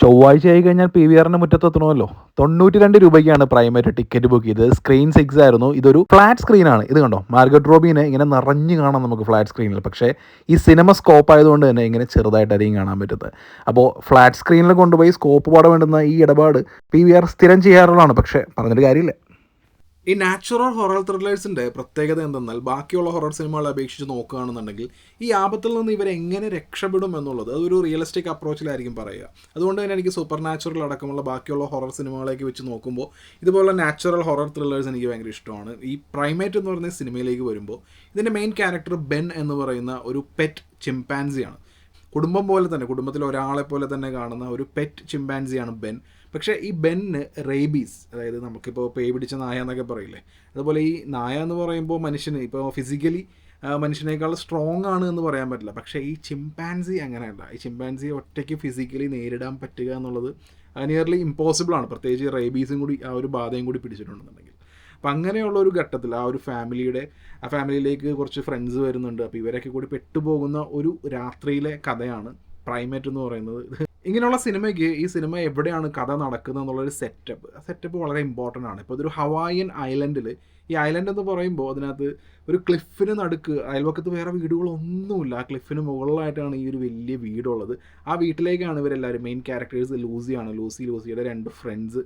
ചൊവ്വാഴ്ച ആയി കഴിഞ്ഞാൽ പി വി ആറിൻ്റെ മുറ്റത്തെത്തണമല്ലോ. 92 രൂപയ്ക്കാണ് പ്രൈമായിട്ട് ടിക്കറ്റ് ബുക്ക് ചെയ്തത്. സ്ക്രീൻ 6 ആയിരുന്നു. ഇതൊരു ഫ്ലാറ്റ് സ്ക്രീനാണ്. ഇത് കണ്ടോ, മാർഗറ്റ് റോബീനെ ഇങ്ങനെ നിറഞ്ഞു കാണാം നമുക്ക് ഫ്ലാറ്റ് സ്ക്രീനിൽ. പക്ഷേ ഈ സിനിമ സ്കോപ്പ് ആയതുകൊണ്ട് തന്നെ ഇങ്ങനെ ചെറുതായിട്ടായിരിക്കും കാണാൻ പറ്റുന്നത്. അപ്പോൾ ഫ്ലാറ്റ് സ്ക്രീനിൽ കൊണ്ടുപോയി സ്കോപ്പ് പാടെ വേണ്ടുന്ന ഈ ഇടപാട് പി വി ആർ സ്ഥിരം ചെയ്യാറുള്ളതാണ്. പക്ഷേ പറഞ്ഞിട്ട് കാര്യമില്ല. ഈ നാച്ചുറൽ ഹൊറർ ത്രില്ലേഴ്സിൻ്റെ പ്രത്യേകത എന്തെന്നാൽ ബാക്കിയുള്ള ഹൊറർ സിനിമകളെ അപേക്ഷിച്ച് നോക്കുകയാണെന്നുണ്ടെങ്കിൽ ഈ ആപത്തിൽ നിന്ന് ഇവരെങ്ങനെ രക്ഷപ്പെടും എന്നുള്ളത് അതൊരു റിയലിസ്റ്റിക് അപ്രോച്ചിലായിരിക്കും പറയുക. അതുകൊണ്ട് തന്നെ എനിക്ക് സൂപ്പർ നാച്ചുറൽ അടക്കമുള്ള ബാക്കിയുള്ള ഹൊറർ സിനിമകളേക്ക് വെച്ച് നോക്കുമ്പോൾ ഇതുപോലെ നാച്ചുറൽ ഹൊറർ ത്രില്ലേഴ്സ് എനിക്ക് ഭയങ്കര ഇഷ്ടമാണ്. ഈ പ്രൈമേറ്റ് എന്ന് പറയുന്ന സിനിമയിലേക്ക് വരുമ്പോൾ ഇതിൻ്റെ മെയിൻ ക്യാരക്ടർ ബെൻ എന്ന് പറയുന്ന ഒരു പെറ്റ് ചിമ്പാൻസിയാണ്. കുടുംബം പോലെ തന്നെ, കുടുംബത്തിൽ ഒരാളെ പോലെ തന്നെ കാണുന്ന ഒരു പെറ്റ് ചിമ്പാൻസിയാണ് ബെൻ. പക്ഷേ ഈ ബെന്നിന് റേബീസ്, അതായത് നമുക്കിപ്പോൾ പേ പിടിച്ച നായ എന്നൊക്കെ പറയില്ലേ, അതുപോലെ ഈ നായ എന്ന് പറയുമ്പോൾ മനുഷ്യന് ഇപ്പോൾ ഫിസിക്കലി മനുഷ്യനേക്കാൾ സ്ട്രോങ് ആണ് എന്ന് പറയാൻ പറ്റില്ല. പക്ഷേ ഈ ചിമ്പാൻസി അങ്ങനെയല്ല. ഈ ചിമ്പാൻസി ഒറ്റയ്ക്ക് ഫിസിക്കലി നേരിടാൻ പറ്റുക എന്നുള്ളത് നിയർലി ഇമ്പോസിബിളാണ്. പ്രത്യേകിച്ച് റേബീസും കൂടി ആ ഒരു ബാധയും കൂടി പിടിച്ചിട്ടുണ്ടെന്നുണ്ടെങ്കിൽ. അപ്പം അങ്ങനെയുള്ള ഒരു ഘട്ടത്തിൽ ആ ഒരു ഫാമിലിയിലേക്ക് കുറച്ച് ഫ്രണ്ട്സ് വരുന്നുണ്ട്. അപ്പോൾ ഇവരൊക്കെ കൂടി പെട്ടുപോകുന്ന ഒരു രാത്രിയിലെ കഥയാണ് പ്രൈമേറ്റ് എന്ന് പറയുന്നത്. ഇങ്ങനെയുള്ള സിനിമയ്ക്ക് ഈ സിനിമ എവിടെയാണ് കഥ നടക്കുന്നത് എന്നുള്ളൊരു സെറ്റപ്പ് വളരെ ഇമ്പോർട്ടൻ്റ് ആണ്. ഇപ്പോൾ ഇതൊരു ഹവായിയൻ ഐലൻഡിൽ, ഈ ഐലൻഡ് എന്ന് പറയുമ്പോൾ അതിനകത്ത് ഒരു ക്ലിഫിന് നടുക്ക്, അയൽവക്കത്ത് വേറെ വീടുകളൊന്നുമില്ല, ആ ക്ലിഫിന് മുകളിലായിട്ടാണ് ഈ ഒരു വലിയ വീടുള്ളത്. ആ വീട്ടിലേക്കാണ് ഇവരെല്ലാവരും, മെയിൻ ക്യാരക്ടേഴ്സ് ലൂസിയുടെ 2 ഫ്രണ്ട്സ്,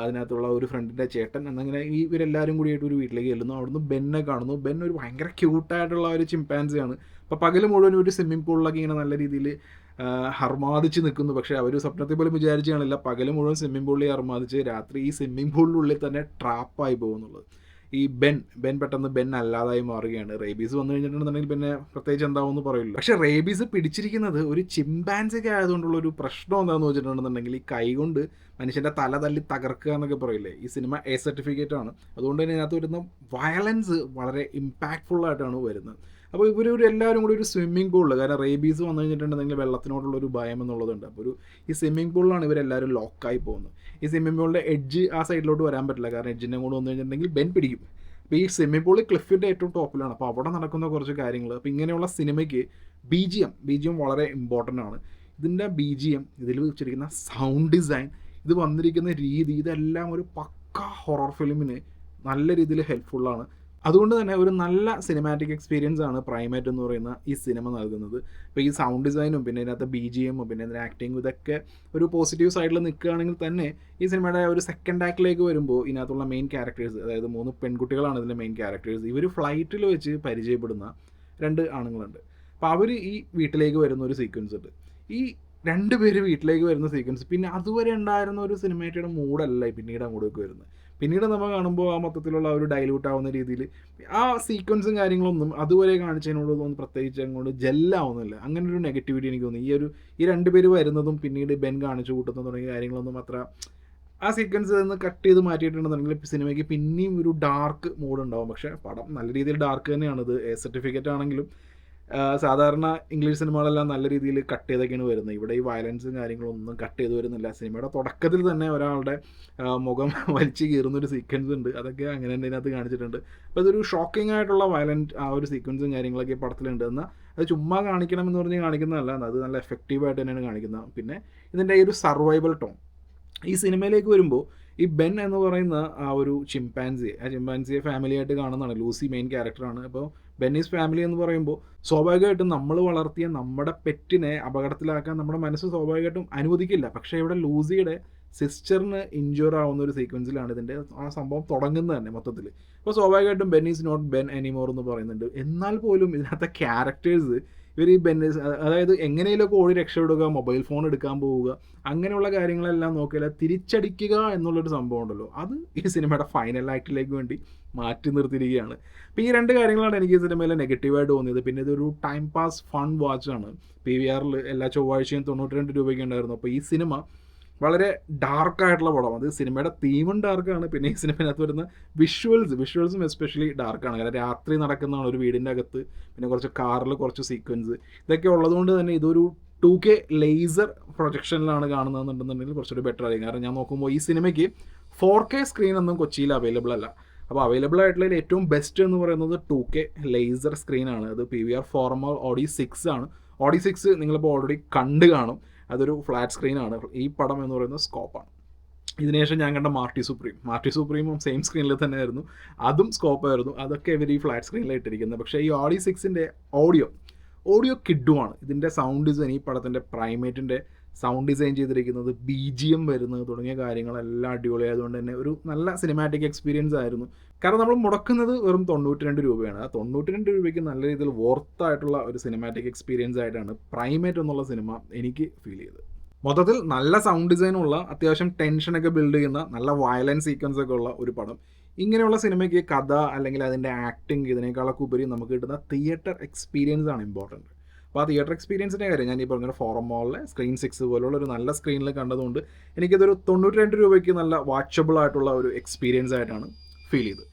അതിനകത്തുള്ള ഒരു ഫ്രണ്ടിൻ്റെ ചേട്ടൻ എന്നങ്ങനെ ഇവരെല്ലാവരും കൂടിയായിട്ട് ഒരു വീട്ടിലേക്ക് ചെല്ലുന്നു. അവിടുന്ന് ബെന്നെ കാണുന്നു. ബെൻ ഒരു ഭയങ്കര ക്യൂട്ടായിട്ടുള്ള ഒരു ചിമ്പാൻസിയാണ്. അപ്പോൾ പകൽ മുഴുവൻ ഒരു സ്വിമ്മിംഗ് പൂളിലൊക്കെ ഇങ്ങനെ നല്ല രീതിയിൽ ഹർമാദിച്ച് നിൽക്കുന്നു. പക്ഷേ അവർ സ്വപ്നത്തിൽ പോലും വിചാരിച്ച് കാണില്ല പകൽ മുഴുവൻ സ്വിമ്മിംഗ് പൂളിൽ ഹർമാദിച്ച് രാത്രി ഈ സ്വിമ്മിംഗ് പൂളിനുള്ളിൽ തന്നെ ട്രാപ്പായി പോകുന്നുള്ളത്. ഈ ബെൻ പെട്ടെന്ന് ബെൻ അല്ലാതായി മാറുകയാണ്. റേബീസ് വന്നു കഴിഞ്ഞിട്ടുണ്ടെന്നുണ്ടെങ്കിൽ പിന്നെ പ്രത്യേകിച്ച് എന്താവുമെന്ന് പറയില്ല. പക്ഷേ റേബീസ് പിടിച്ചിരിക്കുന്നത് ഒരു ചിമ്പാൻസിക്ക് ആയതുകൊണ്ടുള്ള ഒരു പ്രശ്നം എന്താണെന്ന് വെച്ചിട്ടുണ്ടെന്നുണ്ടെങ്കിൽ ഈ കൈ കൊണ്ട് മനുഷ്യൻ്റെ തല തല്ലി തകർക്കുക എന്നൊക്കെ പറയില്ലേ, ഈ സിനിമ എ സർട്ടിഫിക്കറ്റ് ആണ്. അതുകൊണ്ട് തന്നെ ഇതിനകത്ത് വരുന്ന വയലൻസ് വളരെ ഇമ്പാക്റ്റ്ഫുള്ളായിട്ടാണ് വരുന്നത്. അപ്പോൾ എല്ലാവരും കൂടി ഒരു സ്വിമ്മിംഗ് പൂളിൽ, കാരണം റേബീസ് വന്നു കഴിഞ്ഞിട്ടുണ്ടെങ്കിൽ വെള്ളത്തിനോടുള്ളൊരു ഭയം എന്നുള്ളതുണ്ട്. അപ്പോൾ ഈ സ്വിമ്മിംഗ് പൂളിലാണ് ഇവരെല്ലാവരും ലോക്കായി പോകുന്നത്. ഈ സ്വിമ്മിംഗ് പൂളിൻ്റെ എഡ്ജ് ആ സൈഡിലോട്ട് വരാൻ പറ്റില്ല, കാരണം എഡ്ജിൻ്റെ കൂടെ വന്നു കഴിഞ്ഞിട്ടുണ്ടെങ്കിൽ ബെൻ പിടിക്കും. അപ്പോൾ ഈ സ്വിമ്മിംഗ് പൂൾ ക്ലിഫിൻ്റെ ഏറ്റവും ടോപ്പിലാണ്. അപ്പോൾ അവിടെ നടക്കുന്ന കുറച്ച് കാര്യങ്ങൾ. അപ്പോൾ ഇങ്ങനെയുള്ള സിനിമയ്ക്ക് ബി ജി എം വളരെ ഇമ്പോർട്ടൻ്റ് ആണ്. ഇതിൻ്റെ ഇതിൽ വെച്ചിരിക്കുന്ന സൗണ്ട് ഡിസൈൻ, ഇത് വന്നിരിക്കുന്ന രീതി, ഇതെല്ലാം ഒരു പക്ക ഹൊറർ ഫിലിമിന് നല്ല രീതിയിൽ ഹെൽപ്ഫുള്ളാണ്. അതുകൊണ്ട് തന്നെ ഒരു നല്ല സിനിമാറ്റിക് എക്സ്പീരിയൻസ് ആണ് പ്രൈമേറ്റ് എന്ന് പറയുന്ന ഈ സിനിമ നൽകുന്നത്. ഇപ്പോൾ ഈ സൗണ്ട് ഡിസൈനും പിന്നെ ഇതിനകത്ത് ബി ജി എമ്മും പിന്നെ ഇതിൻ്റെ ആക്ടിങ്ങും ഇതൊക്കെ ഒരു പോസിറ്റീവ് സൈഡിൽ നിൽക്കുകയാണെങ്കിൽ തന്നെ ഈ സിനിമയുടെ ഒരു സെക്കൻഡ് ആക്ടിലേക്ക് വരുമ്പോൾ ഇതിനകത്തുള്ള മെയിൻ ക്യാരക്ടേഴ്സ്, അതായത് 3 പെൺകുട്ടികളാണ് ഇതിൻ്റെ മെയിൻ ക്യാരക്ടേഴ്സ്. ഇവർ ഫ്ലൈറ്റിൽ വെച്ച് പരിചയപ്പെടുന്ന 2 ആണുങ്ങളുണ്ട്. അപ്പോൾ അവർ ഈ വീട്ടിലേക്ക് വരുന്ന ഒരു സീക്വൻസ് ഉണ്ട്. ഈ 2 പേര് വീട്ടിലേക്ക് വരുന്ന സീക്വൻസ് പിന്നെ അതുവരെ ഉണ്ടായിരുന്ന ഒരു സിനിമയുടെ മൂഡല്ല പിന്നീട് അങ്ങോട്ടേക്ക് വരുന്നത്. പിന്നീട് നമ്മൾ കാണുമ്പോൾ ആ മൊത്തത്തിലുള്ള ഒരു ഡൈല്യൂട്ട് ആവുന്ന രീതിയിൽ ആ സീക്വൻസും കാര്യങ്ങളൊന്നും അതുവരെ കാണിച്ചതിനോടൊന്നും പ്രത്യേകിച്ച് അങ്ങോട്ട് ജെല്ലാവുന്നില്ല. അങ്ങനെ ഒരു നെഗറ്റിവിറ്റി എനിക്ക് തോന്നി. ഈ 2 പേര് വരുന്നതും പിന്നീട് ബെൻ കാണിച്ചു കൂട്ടുന്നതും തുടങ്ങിയ കാര്യങ്ങളൊന്നും അത്ര ആ സീക്വൻസ് നിന്ന് കട്ട് ചെയ്ത് മാറ്റിയിട്ടുണ്ടെന്നുണ്ടെങ്കിൽ സിനിമയ്ക്ക് പിന്നെയും ഒരു ഡാർക്ക് മൂഡ് ഉണ്ടാവും. പക്ഷേ പടം നല്ല രീതിയിൽ ഡാർക്ക് തന്നെയാണിത്. എ സർട്ടിഫിക്കറ്റ് ആണെങ്കിലും സാധാരണ ഇംഗ്ലീഷ് സിനിമകളെല്ലാം നല്ല രീതിയിൽ കട്ട് ചെയ്തൊക്കെയാണ് വരുന്നത്. ഇവിടെ ഈ വയലൻസും കാര്യങ്ങളൊന്നും കട്ട് ചെയ്ത് വരുന്നില്ല. സിനിമയുടെ തുടക്കത്തിൽ തന്നെ ഒരാളുടെ മുഖം വലിച്ചു കീറുന്നൊരു സീക്വൻസ് ഉണ്ട്. അതൊക്കെ അങ്ങനെ തന്നെ ഇതിനകത്ത് കാണിച്ചിട്ടുണ്ട്. അപ്പോൾ ഇതൊരു ഷോക്കിംഗ് ആയിട്ടുള്ള വയലൻറ്റ് ആ ഒരു സീക്വൻസും കാര്യങ്ങളൊക്കെ പടത്തിലുണ്ട്. എന്നാൽ അത് ചുമ്മാ കാണിക്കണം എന്ന് പറഞ്ഞ് കാണിക്കുന്നതല്ല, അത് നല്ല എഫക്റ്റീവായിട്ട് തന്നെയാണ് കാണിക്കുന്നത്. പിന്നെ ഇതിൻ്റെ ഈ ഒരു സർവൈവൽ ടോൺ ഈ സിനിമയിലേക്ക് വരുമ്പോൾ ഈ ബെൻ എന്ന് പറയുന്ന ആ ഒരു ചിമ്പാൻസിയെ ഫാമിലിയായിട്ട് കാണുന്നതാണ്. ലൂസി മെയിൻ ക്യാരക്ടറാണ്. അപ്പോൾ ബെന്നീസ് ഫാമിലി എന്ന് പറയുമ്പോൾ സ്വാഭാവികമായിട്ടും നമ്മൾ വളർത്തിയ നമ്മുടെ പെറ്റിനെ അപകടത്തിലാക്കാൻ നമ്മുടെ മനസ്സ് സ്വാഭാവികമായിട്ടും അനുവദിക്കില്ല. പക്ഷേ ഇവിടെ ലൂസിയുടെ സിസ്റ്ററിന് ഇഞ്ചുർ ആവുന്ന ഒരു സീക്വൻസിലാണ് ഇതിൻ്റെ ആ സംഭവം തുടങ്ങുന്നത് തന്നെ മൊത്തത്തിൽ. അപ്പോൾ സ്വാഭാവികമായിട്ടും Ben is not Ben anymore എന്ന് പറയുന്നുണ്ട്. എന്നാൽ പോലും ഇതിനകത്തെ ക്യാരക്ടേഴ്സ് ഇവർ ഈ ബെന്നീസ്, അതായത് എങ്ങനെയൊക്കെ ഓടി രക്ഷപ്പെടുക, മൊബൈൽ ഫോൺ എടുക്കാൻ പോവുക, അങ്ങനെയുള്ള കാര്യങ്ങളെല്ലാം നോക്കിയാൽ തിരിച്ചടിക്കുക എന്നുള്ളൊരു സംഭവം ഉണ്ടല്ലോ, അത് ഈ സിനിമയുടെ ഫൈനൽ ആക്ടിലേക്ക് വേണ്ടി മാറ്റി നിർത്തിയിരിക്കുകയാണ്. അപ്പോൾ ഈ 2 കാര്യങ്ങളാണ് എനിക്ക് ഈ സിനിമയിൽ നെഗറ്റീവായിട്ട് തോന്നിയത്. പിന്നെ ഇതൊരു ടൈം പാസ് ഫൺ വാച്ചാണ്. PVR എല്ലാ ചൊവ്വാഴ്ചയും 92 രൂപയ്ക്ക് ഉണ്ടായിരുന്നു. അപ്പോൾ ഈ സിനിമ വളരെ ഡാർക്കായിട്ടുള്ള പടം. അത് സിനിമയുടെ തീമും ഡാർക്കാണ്. പിന്നെ ഈ സിനിമയിനകത്ത് വരുന്ന വിഷ്വൽസും എസ്പെഷ്യലി ഡാർക്കാണ്. കാരണം രാത്രി നടക്കുന്നതാണ് ഒരു വീടിൻ്റെ അകത്ത്. പിന്നെ കുറച്ച് കാറിൽ കുറച്ച് സീക്വൻസ് ഇതൊക്കെ ഉള്ളതുകൊണ്ട് തന്നെ ഇതൊരു 2K ലേസർ പ്രൊജക്ഷനിലാണ് കാണുന്നതെന്നുണ്ടെന്നുണ്ടെങ്കിൽ കുറച്ചുകൂടി ബെറ്റർ ആയിരിക്കും. കാരണം ഞാൻ നോക്കുമ്പോൾ ഈ സിനിമയ്ക്ക് 4K സ്ക്രീനൊന്നും കൊച്ചിയിൽ അവൈലബിൾ അല്ല. അപ്പോൾ അവൈലബിൾ ആയിട്ടുള്ള ഏറ്റവും ബെസ്റ്റ് എന്ന് പറയുന്നത് 2K ലേസർ സ്ക്രീനാണ്. അത് PVR ഫോർമൽ ഓഡി 6 ആണ്. ഓഡി 6 നിങ്ങളിപ്പോൾ ഓൾറെഡി കണ്ടു കാണും. അതൊരു ഫ്ലാറ്റ് സ്ക്രീനാണ്. ഈ പടം എന്ന് പറയുന്നത് സ്കോപ്പാണ്. ഇതിനുശേഷം ഞാൻ കണ്ട മാർട്ടി സുപ്രീമും സെയിം സ്ക്രീനിൽ തന്നെയായിരുന്നു. അതും സ്കോപ്പായിരുന്നു. അതൊക്കെ ഇവർ ഈ ഫ്ലാറ്റ് സ്ക്രീനിലാണ് ഇട്ടിരിക്കുന്നത്. പക്ഷേ ഈ ഓഡി 6ൻ്റെ ഓഡിയോ കിഡുമാണ്. ഇതിൻ്റെ സൗണ്ട് ഡിസൈൻ, ഈ പടത്തിൻ്റെ പ്രൈമേറ്റിൻ്റെ സൗണ്ട് ഡിസൈൻ ചെയ്തിരിക്കുന്നത്, BGM വരുന്നത് തുടങ്ങിയ കാര്യങ്ങളെല്ലാം അടിപൊളിയായതുകൊണ്ട് തന്നെ ഒരു നല്ല സിനിമാറ്റിക് എക്സ്പീരിയൻസ് ആയിരുന്നു. കാരണം നമ്മൾ മുടക്കുന്നത് വെറും 92 രൂപയാണ്. ആ 92 രൂപയ്ക്ക് നല്ല രീതിയിൽ വോർത്തായിട്ടുള്ള ഒരു സിനിമാറ്റിക് എക്സ്പീരിയൻസ് ആയിട്ടാണ് പ്രൈമേറ്റ് എന്നുള്ള സിനിമ എനിക്ക് ഫീൽ ചെയ്തത്. മൊത്തത്തിൽ നല്ല സൗണ്ട് ഡിസൈനുള്ള, അത്യാവശ്യം ടെൻഷനൊക്കെ ബിൽഡ് ചെയ്യുന്ന, നല്ല വയലൻസ് സീക്വൻസ് ഒക്കെ ഉള്ള ഒരു പടം. ഇങ്ങനെയുള്ള സിനിമയ്ക്ക് കഥ അല്ലെങ്കിൽ അതിൻ്റെ ആക്ടിങ് ഇതിനേക്കാളൊക്കെ ഉപരി നമുക്ക് കിട്ടുന്ന തിയേറ്റർ എക്സ്പീരിയൻസ് ആണ് ഇമ്പോർട്ടൻറ്റ്. അപ്പോൾ ആ തിയേറ്റർ എക്സ്പീരിയൻസിൻ്റെ കാര്യം ഞാൻ ഈ പറഞ്ഞ ഫോറം മോളിലെ സ്ക്രീൻ 6 പോലുള്ള ഒരു നല്ല സ്ക്രീനിൽ കണ്ടതുകൊണ്ട് എനിക്കിതൊരു 92 രൂപയ്ക്ക് നല്ല വാച്ചബിൾ ആയിട്ടുള്ള ഒരു എക്സ്പീരിയൻസ് ആയിട്ടാണ് ഫീൽ ചെയ്തത്.